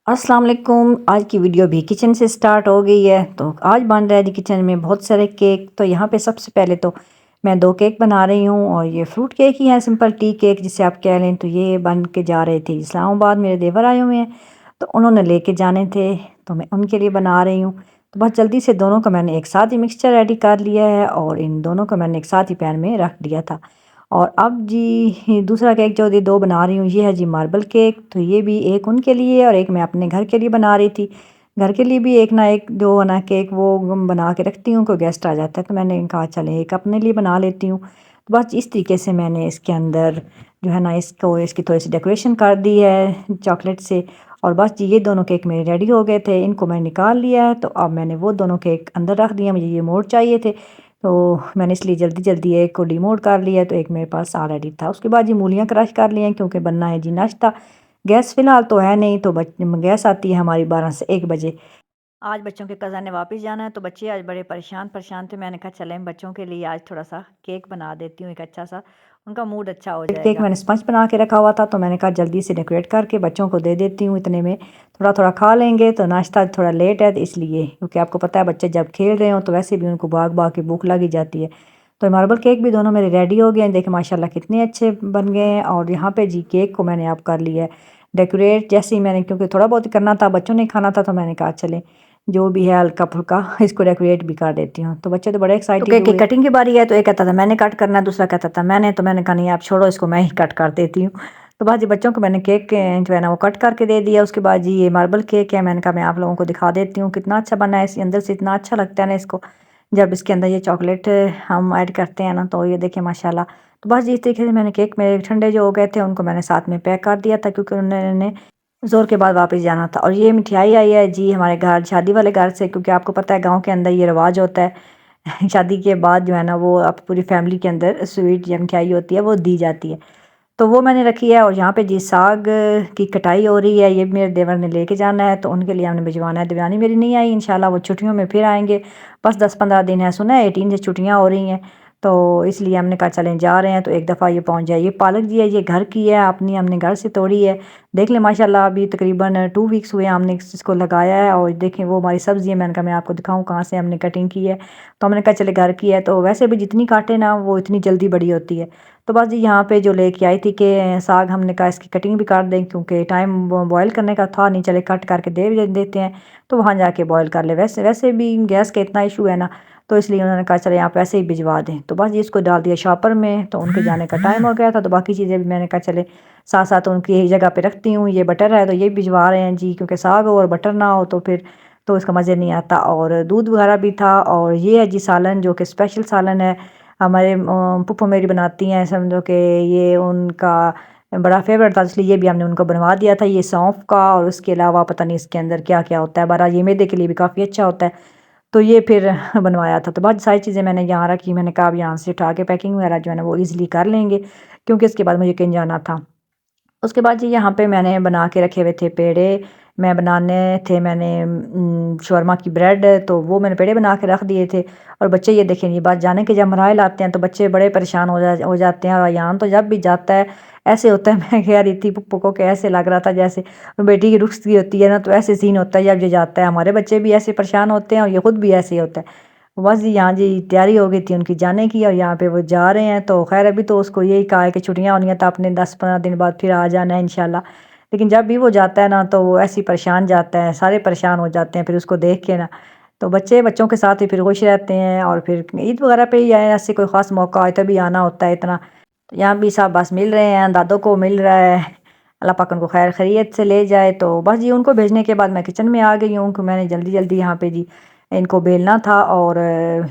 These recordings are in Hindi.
अस्सलाम वालेकुम। आज की वीडियो भी किचन से स्टार्ट हो गई है। तो आज बन रहा है जी किचन में बहुत सारे केक। तो यहाँ पे सबसे पहले तो मैं 2 केक बना रही हूँ और ये फ्रूट केक ही है, सिंपल टी केक जिसे आप कह लें। तो ये बन के जा रहे थे इस्लामाबाद, मेरे देवर आए हुए हैं तो उन्होंने लेके जाने थे, तो मैं उनके लिए बना रही हूँ। तो बस जल्दी से दोनों का मैंने एक साथ ही मिक्सचर रेडी कर लिया है और इन दोनों को मैंने एक साथ ही पैन में रख दिया था। और अब जी दूसरा केक जो ये 2 बना रही हूँ, ये है जी मार्बल केक। तो ये भी एक उनके लिए और एक मैं अपने घर के लिए बना रही थी। घर के लिए भी एक ना एक जो है ना केक वो बना के रखती हूँ, कोई गेस्ट आ जाता है तो मैंने कहा चलें एक अपने लिए बना लेती हूँ। तो बस इस तरीके से मैंने इसके अंदर जो है ना इसको इसकी थोड़ी सी डेकोरेशन कर दी है चॉकलेट से। और बस जी ये दोनों केक मेरे रेडी हो गए थे, इनको मैं निकाल लिया है। तो अब मैंने वो दोनों केक अंदर रख दिए, मुझे ये मोड़ चाहिए थे तो मैंने इसलिए जल्दी-जल्दी एक को डिमोड कर लिया, तो एक मेरे पास ऑलरेडी था। उसके बाद ये मूलियाँ क्रश कर ली हैं क्योंकि बनना है जी नाश्ता। गैस फ़िलहाल तो है नहीं, तो गैस आती है हमारी 12 से 1 बजे। आज बच्चों के कज़न ने वापस जाना है तो बच्चे आज बड़े परेशान थे। मैंने कहा चलें बच्चों के लिए आज थोड़ा-सा केक बना देती हूँ एक अच्छा-सा, उनका मूड अच्छा हो जाएगा। केक मैंने स्पंज बना के रखा हुआ था तो मैंने कहा जल्दी से डेकोरेट करके बच्चों को दे देती हूँ, इतने में थोड़ा-थोड़ा खा लेंगे। तो नाश्ता थोड़ा लेट है तो इसलिए, क्योंकि आपको पता है बच्चे जब खेल रहे हों तो वैसे भी उनको भाग-भाग के भूख लग ही जाती है। तो मार्बल केक भी दोनों मेरे रेडी हो गए हैं, देखें माशाल्लाह कितने अच्छे बन गए हैं। और यहाँ पे जी केक को मैंने अब कर लिया है डेकोरेट। जैसे ही मैंने, क्योंकि थोड़ा बहुत ही करना था, बच्चों ने खाना था, तो मैंने कहा चलें जो भी है हल्का-फुल्का इसको डेकोरेट भी कर देती हूँ। तो बच्चे तो बड़े एक्साइटेड हुए। तो केक की कटिंग की बारी है तो एक कहता था मैंने कट करना है, दूसरा कहता था मैंने, तो मैंने कहा नहीं आप छोड़ो इसको मैं ही कट कर देती हूँ। तो बाद जी बच्चों को मैंने केक जो है ना वो कट करके दे दिया। उसके बाद जी ये मार्बल केक है, मैंने कहा मैं आप लोगों को दिखा देती हूँ कितना अच्छा बना है। इसके अंदर से इतना अच्छा लगता है ना इसको, जब इसके अंदर ये चॉकलेट हम ऐड करते हैं ना, तो ये देखिए माशाल्लाह। तो बस इस तरीके से मैंने केक मेरे ठंडे जो हो गए थे उनको मैंने साथ में पैक कर दिया था, क्योंकि उन्होंने ज़ोर के बाद वापस जाना था। और ये मिठाई आई है जी हमारे घर, शादी वाले घर से, क्योंकि आपको पता है गाँव के अंदर ये रिवाज होता है शादी के बाद जो है ना वो आप पूरी फैमिली के अंदर स्वीट या मिठाई होती है वो दी जाती है। तो वो मैंने रखी है। और यहाँ पे जी साग की कटाई हो रही है, ये भी मेरे देवर ने लेके जाना है तो उनके लिए हमने भिजवाना है। देवरानी मेरी नहीं आई, इंशाल्लाह वो छुट्टियों में फिर आएंगे। बस 10-15 दिन है, सुना है 18 से छुट्टियाँ हो रही हैं, तो इसलिए हमने कहा चलें जा रहे हैं तो एक दफ़ा ये पहुँच जाए। ये पालक जी है, ये घर की है अपनी, हमने घर से तोड़ी है। देख लें माशाल्लाह अभी तकरीबन 2 वीक्स हुए हमने इसको लगाया है। और देखें वो हमारी सब्ज़ी है, मैंने कहा मैं आपको दिखाऊँ कहाँ से हमने कटिंग की है। तो हमने कहा चले घर की है, तो वैसे भी जितनी काटे ना वो इतनी जल्दी बड़ी होती है। तो बस जी यहाँ पे जो लेके आई थी कि साग, हमने कहा इसकी कटिंग भी काट दें क्योंकि टाइम बॉयल करने का था नहीं, चले कट करके दे देते हैं तो वहाँ जाके बॉयल कर ले। वैसे वैसे भी गैस का इतना इशू है ना, तो इसलिए उन्होंने कहा चले आप ऐसे ही भिजवा दें। तो बस जी इसको डाल दिया शॉपर में, तो उनके जाने का टाइम हो गया था। तो बाकी चीज़ें भी मैंने कहा चले साथ साथ उनकी यही जगह पे रखती हूँ। ये बटर है तो ये भिजवा रहे हैं जी, क्योंकि साग हो और बटर ना हो तो फिर तो इसका मज़े नहीं आता। और दूध वगैरह भी था। और ये है जी सालन, जो कि स्पेशल सालन है हमारे फूफो मेरी बनाती हैं, समझो कि ये उनका बड़ा फेवरेट था, इसलिए ये भी हमने उनको बनवा दिया था। ये सौंफ का और उसके अलावा पता नहीं इसके अंदर क्या क्या होता है, बहरहाल ये मैदे के लिए भी काफ़ी अच्छा होता है। तो ये फिर बनवाया था। तो बहुत सारी चीज़ें मैंने यहाँ रखी, मैंने कहा अब यहाँ से उठा के पैकिंग वगैरह जो है ना वो ईज़िली कर लेंगे, क्योंकि इसके बाद मुझे कहीं जाना था। उसके बाद जी यहाँ पे मैंने बना के रखे हुए थे पेड़े। मैं बनाने थे मैंने शौरमा की ब्रेड, तो वो मैंने पेड़े बना के रख दिए थे। और बच्चे ये देखें, ये बात जाने के जब मराइल आते हैं तो बच्चे बड़े परेशान हो जाते हैं। और अयान तो जब भी जाता है ऐसे होता है मैं कह रही थी पप्पू को कि ऐसे लग रहा था जैसे बेटी की रुखसती होती है ना, तो ऐसे सीन होता है जब ये जाता है। हमारे बच्चे भी ऐसे परेशान होते हैं और ये खुद भी ऐसे ही होता है। बस जी यहाँ जी तैयारी हो गई थी उनकी जाने की और यहाँ पे वो जा रहे हैं। तो खैर अभी तो उसको यही कहा है कि छुट्टियाँ होनी है तो आपने 10-15 दिन बाद फिर आ जाना है इंशाल्लाह। लेकिन जब भी वो जाता है ना तो वो ऐसे ही परेशान जाता है, सारे परेशान हो जाते हैं फिर उसको देख के ना। तो बच्चों के साथ ही फिर खुश रहते हैं। और फिर ईद वगैरह पे ही आए, ऐसे कोई ख़ास मौका आए तभी आना होता है इतना। तो यहाँ भी सब बस मिल रहे हैं, दादों को मिल रहा है, अल्लाह पाक उनको खैर खैरियत से ले जाए। तो बस जी उनको भेजने के बाद मैं किचन में आ गई हूँ कि मैंने जल्दी-जल्दी यहाँ पे जी इनको बेलना था और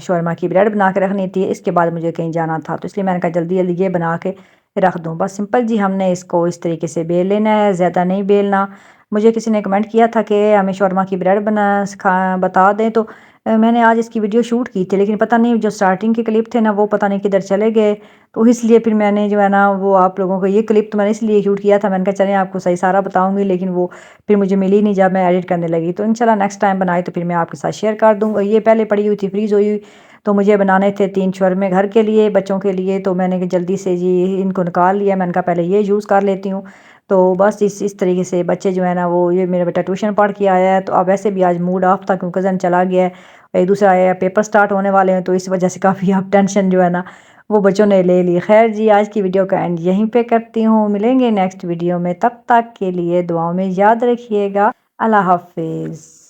शौरमा की ब्रेड बना के रखनी थी। इसके बाद मुझे कहीं जाना था तो इसलिए मैंने कहा जल्दी-जल्दी ये बना के रख दूँ। बस सिंपल जी हमने इसको इस तरीके से बेल लेना है, ज़्यादा नहीं बेलना। मुझे किसी ने कमेंट किया था कि हमें शौरमा की ब्रेड बता दें, तो मैंने आज इसकी वीडियो शूट की थी, लेकिन पता नहीं जो स्टार्टिंग के क्लिप थे ना वो पता नहीं किधर चले गए। तो इसलिए फिर मैंने जो है ना वो आप लोगों को ये क्लिप तो मैंने इसलिए शूट किया था, मैंने कहा चलें आपको सही सारा बताऊँगी, लेकिन वो फिर मुझे मिली नहीं जब मैं एडिट करने लगी। तो इंशाल्लाह नेक्स्ट टाइम बनाई तो फिर मैं आपके साथ शेयर कर दूँगा। ये पहले पड़ी हुई थी फ्रीज़ हुई हुई, तो मुझे बनाने थे 3 शौरमे घर के लिए, बच्चों के लिए। तो मैंने जल्दी से जी इनको निकाल लिया, मैंने कहा पहले ये यूज़ कर लेती हूँ। तो बस इस तरीके से बच्चे जो है ना वो ये मेरा बेटा ट्यूशन पढ़ के आया है, तो अब वैसे भी आज मूड ऑफ था क्योंकि कज़न चला गया है, एक दूसरा आया पेपर स्टार्ट होने वाले हैं, तो इस वजह से काफ़ी अब टेंशन जो है ना वो बच्चों ने ले ली। खैर जी, आज की वीडियो का एंड यहीं पे करती हूँ, मिलेंगे नेक्स्ट वीडियो में, तब तक के लिए दुआओं में याद रखिएगा। अल्लाह हाफिज़।